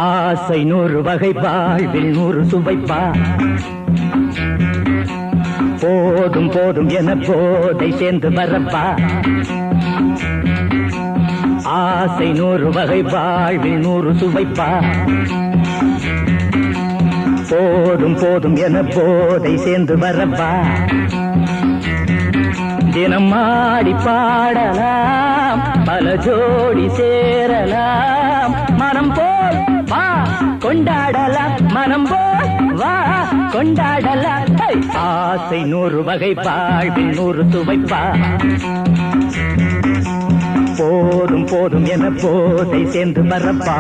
ஆசை 100 வகை வாழ்வில் 100 சுவைப்பா போதும் போதும் என போதை சேர்ந்து வரப்பா ஆசை 100 வகை வாழ்வில் 100 சுவைப்பா போதும் போதும் என போதை சேர்ந்து வரப்பா தினம் ஆடி பாடலாம் பல ஜோடி சேரலாம் மனம் போல் வா கொண்டாடலாம் மனம் போல் வா கொண்டாடலாம் ஆசை 100 வகை வாழ்வில் 100 சுவைப்பா போதும் போதும் என போதை சேர்ந்து வரப்பா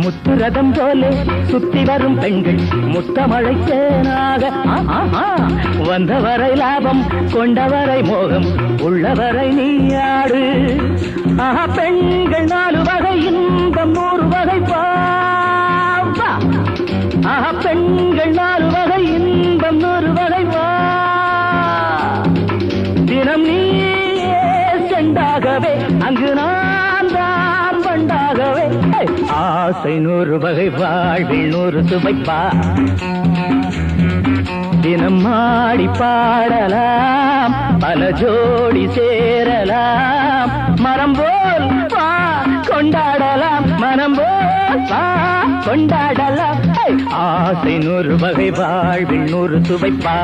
முத்துரதம் போலே சுத்தி வரும் பெண்கள் முத்தமழைத்தேனாக வந்தவரை லாபம் கொண்டவரை மோகம் உள்ளவரை நீயாடு பெண்கள் 4 வகை இன்பம் 100 வகை பாவா பெண்கள் 4 வகை இன்பம் 100 வகை வா தினம் நீயே செண்டாகவே அங்கு நான் தான் பண்டாகவே ஆசை 100 வகை வாழ்வில் 100 சுவைப்பா தினம் ஆடி பாடலாம் பல ஜோடி சேரலாம் மரம் போல் வா கொண்டாடலாம் மனம் போல் வா கொண்டாடலாம் ஆசை 100 வகை வாழ்வில் 100 சுவைப்பா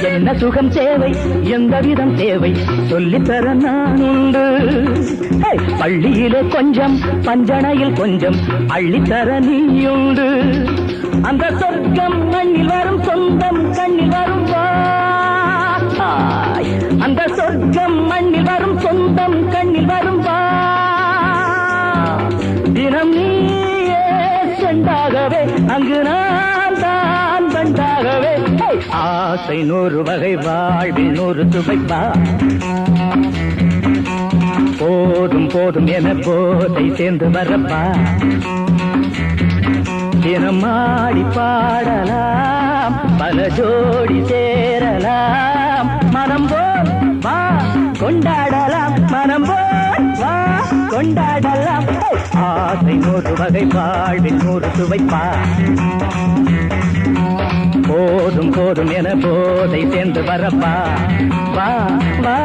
என்ன சுகம் தேவை எந்த விதம் தேவை சொல்லித்தர நான் உண்டு பள்ளியிலே கொஞ்சம் பஞ்சனையில் கொஞ்சம் அள்ளித்தர நீயுண்டு அந்த சொர்க்கம் மண்ணில் வரும் சொந்தம் கண்ணில் வரும் அந்த சொர்க்கம் மண்ணில் வரும் சொந்தம் கண்ணில் வரும் தினம் நீயே செண்டாகவே அங்கு நான் தான் பண்டாகவே ஆசை 100 வகை வாழ்வில் 100 சுவைப்பா போதும் போதும் என போதை சேர்ந்து வரப்பா தினம் ஆடி பாடலாம் பல ஜோடி சேரலாம் மனம் போல் வா கொண்டாடலாம் மனம் போல் வா கொண்டாடலாம் ஆசை 100 வகை வாழ்வில் 100 சுவைப்பா போதும் போதும் என போதை சேர்ந்து வரப்பா வா வா